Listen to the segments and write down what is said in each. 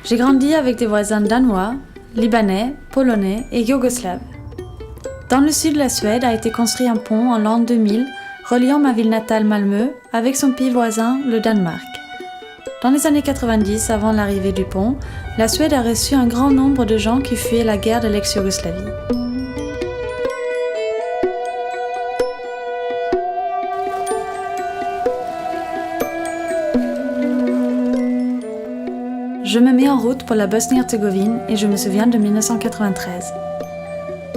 J'ai grandi avec des voisins danois, libanais, polonais et yougoslaves. Dans le sud de la Suède a été construit un pont en l'an 2000 reliant ma ville natale Malmö avec son pays voisin, le Danemark. Dans les années 90, avant l'arrivée du pont, la Suède a reçu un grand nombre de gens qui fuyaient la guerre de l'ex-Yougoslavie. Je me mets en route pour la Bosnie-Herzégovine et je me souviens de 1993.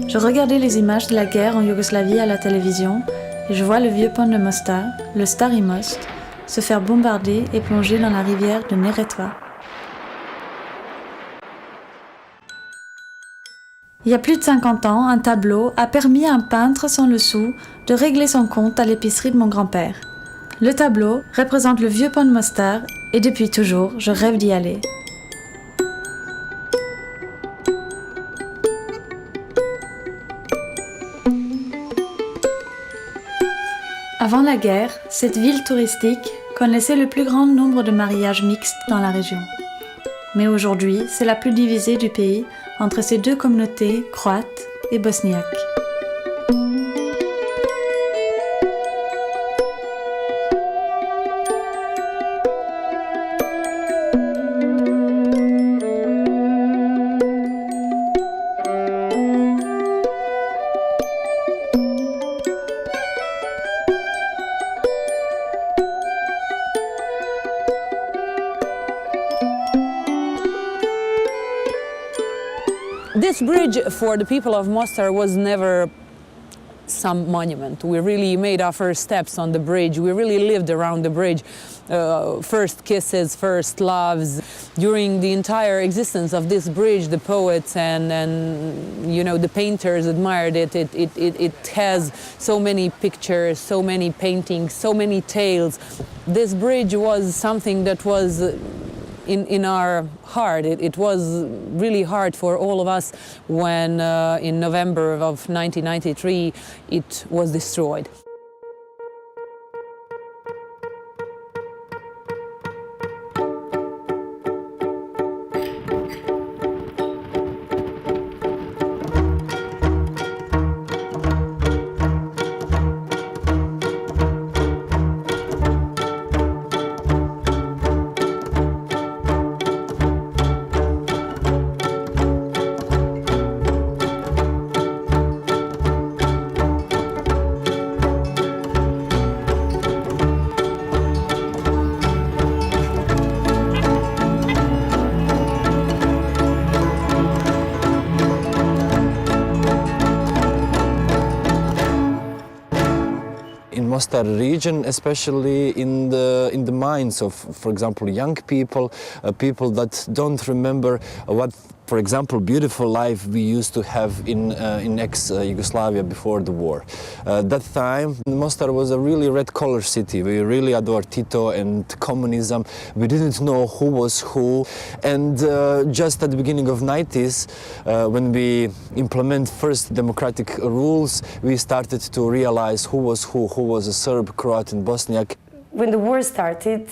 Je regardais les images de la guerre en Yougoslavie à la télévision et je vois le vieux pont de Mostar, le Stari Most, se faire bombarder et plonger dans la rivière de Neretva. Il y a plus de 50 ans, un tableau a permis à un peintre sans le sou de régler son compte à l'épicerie de mon grand-père. Le tableau représente le vieux pont de Mostar et depuis toujours, je rêve d'y aller. Avant la guerre, cette ville touristique connaissait le plus grand nombre de mariages mixtes dans la région. Mais aujourd'hui, c'est la plus divisée du pays entre ces deux communautés croates et bosniaques. This bridge for the people of Mostar was never some monument. We really made our first steps on the bridge. We really lived around the bridge. First kisses, first loves. During the entire existence of this bridge, the poets and you know, the painters admired it. It has so many pictures, so many paintings, so many tales. This bridge was something that was in our heart. It was really hard for all of us when in November of 1993 it was destroyed. Mostar region, especially in the minds of, for example, young people, people that don't remember what, for example, beautiful life we used to have in ex-Yugoslavia before the war. That time, Mostar was a really red-collar city. We really adored Tito and communism. We didn't know who was who. And just at the beginning of 90s, when we implement first democratic rules, we started to realize who was a Serb, Croat and Bosniak. When the war started,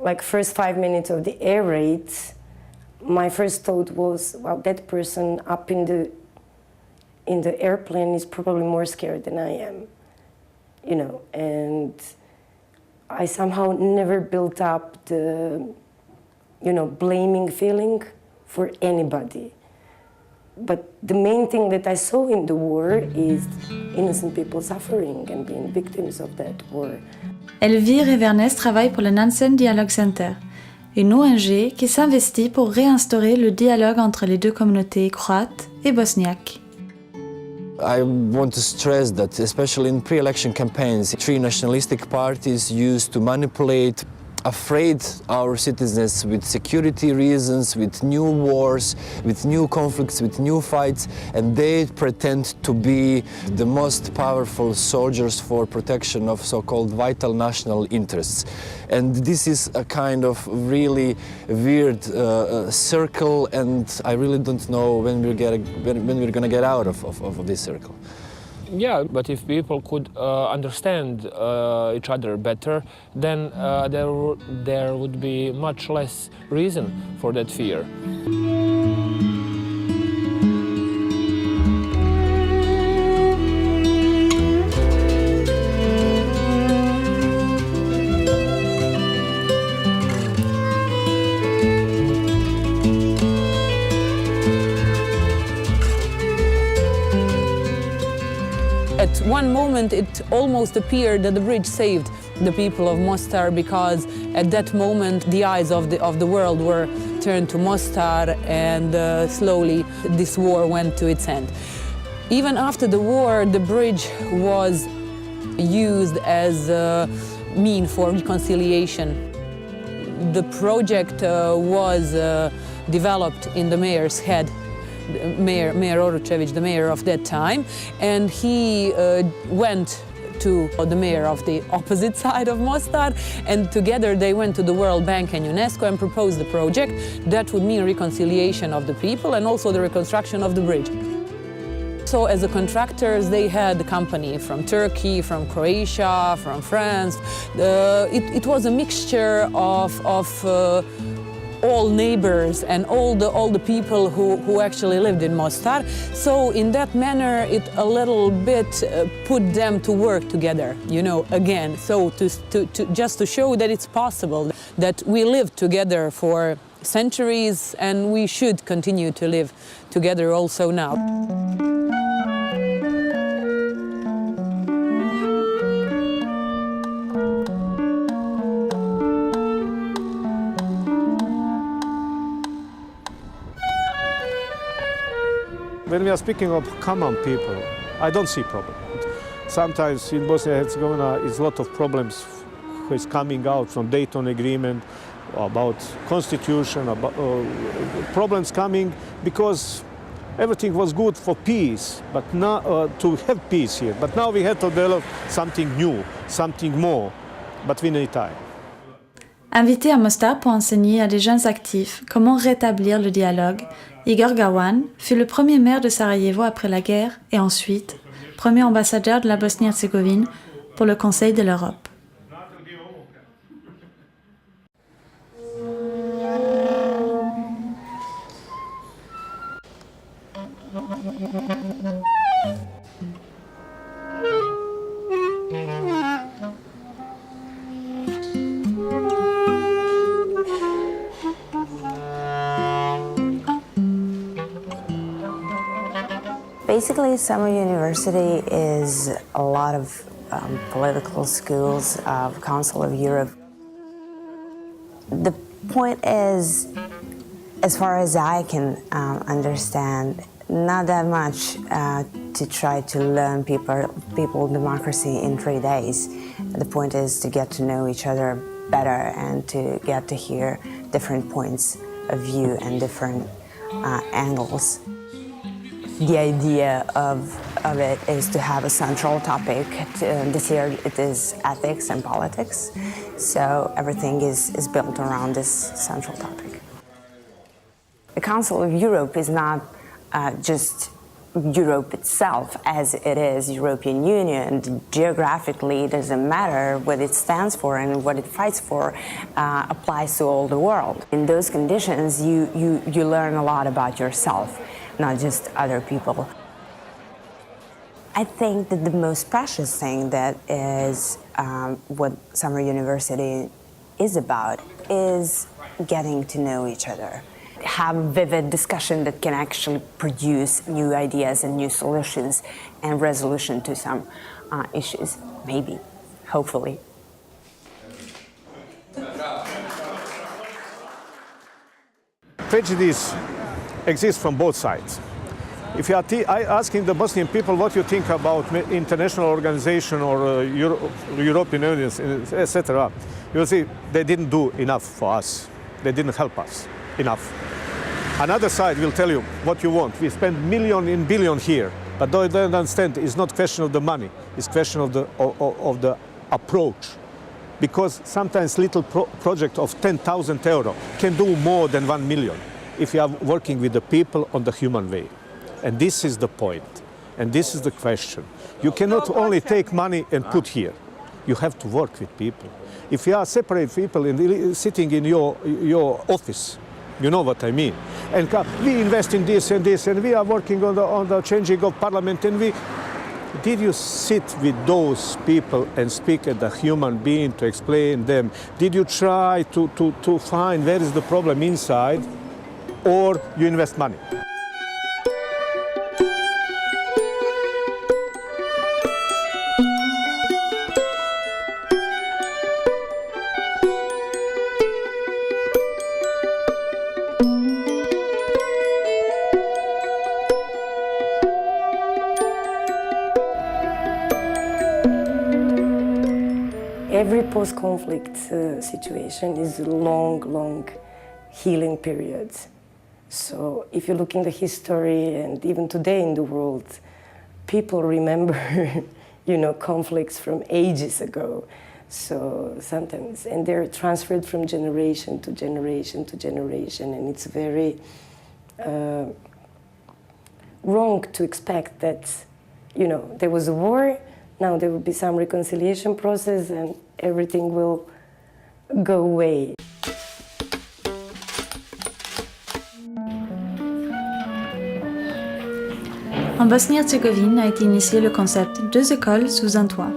like first 5 minutes of the air raid, my first thought was, well, that person up in the airplane is probably more scared than I am, you know, and I somehow never built up the, you know, blaming feeling for anybody. But the main thing that I saw in the war is innocent people suffering and being victims of that war. Elvire et Vernès travaillent pour le Nansen Dialogue Center, une ONG qui s'investit pour réinstaurer le dialogue entre les deux communautés croates et bosniaques. I want to stress that, especially in pre-election campaigns, three nationalistic parties used to manipulate, afraid our citizens with security reasons, with new wars, with new conflicts, with new fights, and they pretend to be the most powerful soldiers for protection of so-called vital national interests. And this is a kind of really weird circle, and I really don't know when we're going to get out of this circle. Yeah, but if people could understand each other better, then there would be much less reason for that fear. At one moment, it almost appeared that the bridge saved the people of Mostar, because at that moment the eyes of the world were turned to Mostar, and slowly this war went to its end. Even after the war, the bridge was used as a means for reconciliation. The project was developed in the mayor's head. Mayor Oročević, the mayor of that time, and he went to the mayor of the opposite side of Mostar, and together they went to the World Bank and UNESCO and proposed the project that would mean reconciliation of the people and also the reconstruction of the bridge. So as the contractors, they had the company from Turkey, from Croatia, from France. It was a mixture of all neighbors and all the people who actually lived in Mostar. So in that manner, it a little bit put them to work together, you know, again. So just to show that it's possible, that we lived together for centuries and we should continue to live together also now. When we are speaking of common people, I don't see problem. Sometimes in Bosnia and Herzegovina is a lot of problems who is coming out from Dayton Agreement, about constitution, about problems coming because everything was good for peace, but now to have peace here. But now we have to develop something new, something more, but we need time. Invité à Mostar pour enseigner à des jeunes actifs comment rétablir le dialogue, Igor Gawan fut le premier maire de Sarajevo après la guerre et ensuite premier ambassadeur de la Bosnie-Herzégovine pour le Conseil de l'Europe. Basically, Summer University is a lot of political schools of Council of Europe. The point is, as far as I can understand, not that much to try to learn people democracy in 3 days. The point is to get to know each other better and to get to hear different points of view and different angles. The idea of it is to have a central topic. This year it is ethics and politics, so everything is built around this central topic. The Council of Europe is not just Europe itself as it is European Union. Geographically, it doesn't matter what it stands for and what it fights for applies to all the world. In those conditions, you learn a lot about yourself, not just other people. I think that the most precious thing that is what Summer University is about is getting to know each other. Have a vivid discussion that can actually produce new ideas and new solutions and resolution to some issues, maybe, hopefully. Prejudice exists from both sides. If you are asking the Bosnian people what you think about international organization or European Union, etc., you will see they didn't do enough for us. They didn't help us enough. Another side will tell you what you want. We spend million in billion here, but they don't understand it's not question of the money. It's question of the approach. Because sometimes little project of 10,000 euro can do more than 1 million if you are working with the people on the human way. And this is the point. And this is the question. You cannot only take money and put here. You have to work with people. If you are separate people sitting in your office, you know what I mean. And we invest in this, and we are working on the changing of parliament, and did you sit with those people and speak as a human being to explain them? Did you try to find where is the problem inside, or you invest money? Every post-conflict situation is a long healing period. So if you look in the history and even today in the world, people remember, conflicts from ages ago. So sometimes, and they're transferred from generation to generation to generation, and it's very wrong to expect that, there was a war, now there will be some reconciliation process and everything will go away. En Bosnie-Herzégovine a été initié le concept 2 écoles sous un toit.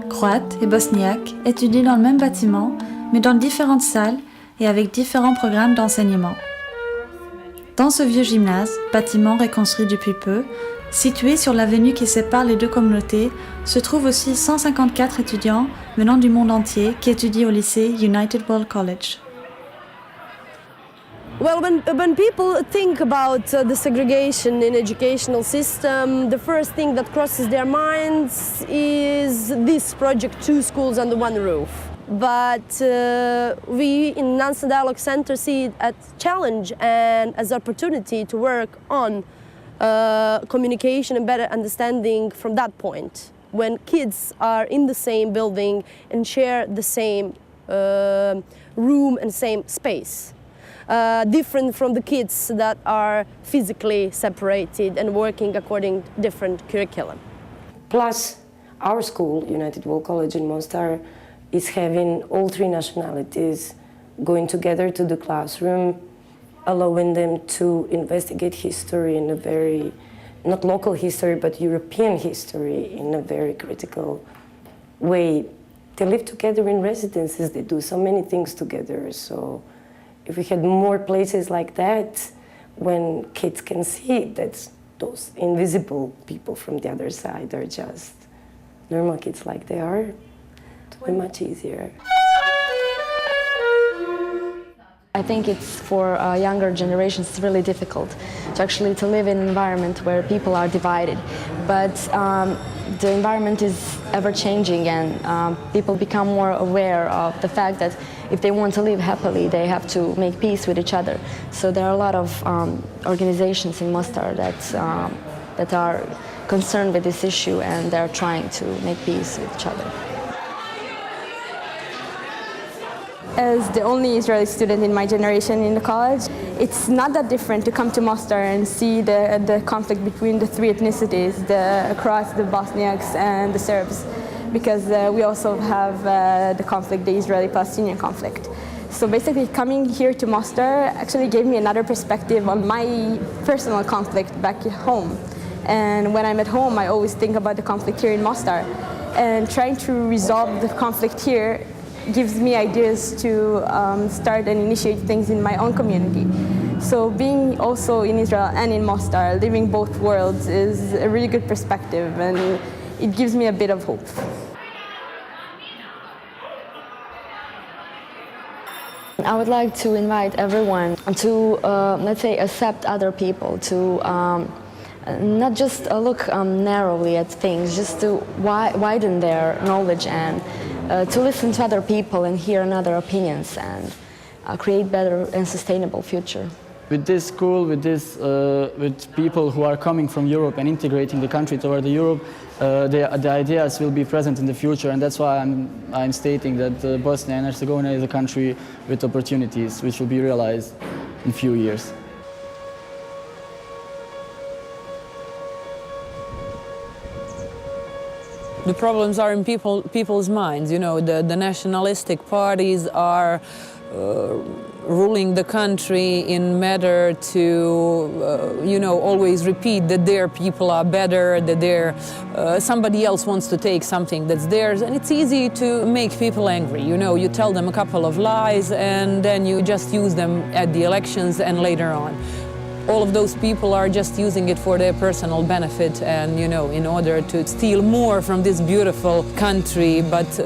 Croates et bosniaques étudient dans le même bâtiment, mais dans différentes salles et avec différents programmes d'enseignement. Dans ce vieux gymnase, bâtiment reconstruit depuis peu, situé sur l'avenue qui sépare les deux communautés, se trouvent aussi 154 étudiants venant du monde entier qui étudient au lycée United World College. Well, when people think about the segregation in educational system, the first thing that crosses their minds is this project, 2 schools under 1 roof. But we in Nansen Dialogue Center see it as a challenge and as an opportunity to work on communication and better understanding from that point. When kids are in the same building and share the same room and same space. Different from the kids that are physically separated and working according to different curriculum. Plus, our school, United World College in Mostar, is having all 3 nationalities going together to the classroom, allowing them to investigate history in a very, not local history, but European history in a very critical way. They live together in residences, they do so many things together. So if we had more places like that, when kids can see that those invisible people from the other side are just normal kids like they are, it would be much easier. I think it's for younger generations it's really difficult to live in an environment where people are divided. But the environment is ever changing, and people become more aware of the fact that if they want to live happily, they have to make peace with each other. So there are a lot of organizations in Mostar that are concerned with this issue, and they're trying to make peace with each other. As the only Israeli student in my generation in the college, it's not that different to come to Mostar and see the conflict between the 3 ethnicities, the Croats, the Bosniaks, and the Serbs, because we also have the conflict, the Israeli-Palestinian conflict. So basically coming here to Mostar actually gave me another perspective on my personal conflict back at home. And when I'm at home, I always think about the conflict here in Mostar. And trying to resolve the conflict here gives me ideas to start and initiate things in my own community. So being also in Israel and in Mostar, living both worlds is a really good perspective, and it gives me a bit of hope. I would like to invite everyone to, let's say, accept other people, to not just look narrowly at things, just to widen their knowledge and to listen to other people and hear other opinions and create better and sustainable future. With this school, with people who are coming from Europe and integrating the country toward Europe, the ideas will be present in the future, and that's why I'm stating that Bosnia and Herzegovina is a country with opportunities which will be realized in a few years. The problems are in people's minds. You know, the nationalistic parties are ruling the country in matter to, you know, always repeat that their people are better, that somebody else wants to take something that's theirs, and it's easy to make people angry. You know, you tell them a couple of lies and then you just use them at the elections and later on. All of those people are just using it for their personal benefit and, you know, in order to steal more from this beautiful country, but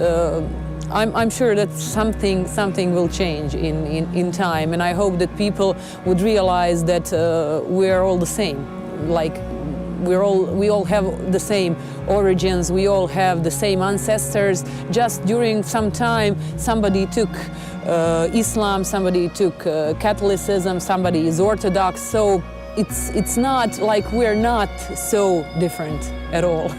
I'm sure that something will change in time, and I hope that people would realize that we're all the same. Like we all have the same origins, we all have the same ancestors. Just during some time, somebody took Islam, somebody took Catholicism, somebody is Orthodox. So it's not like we're not so different at all.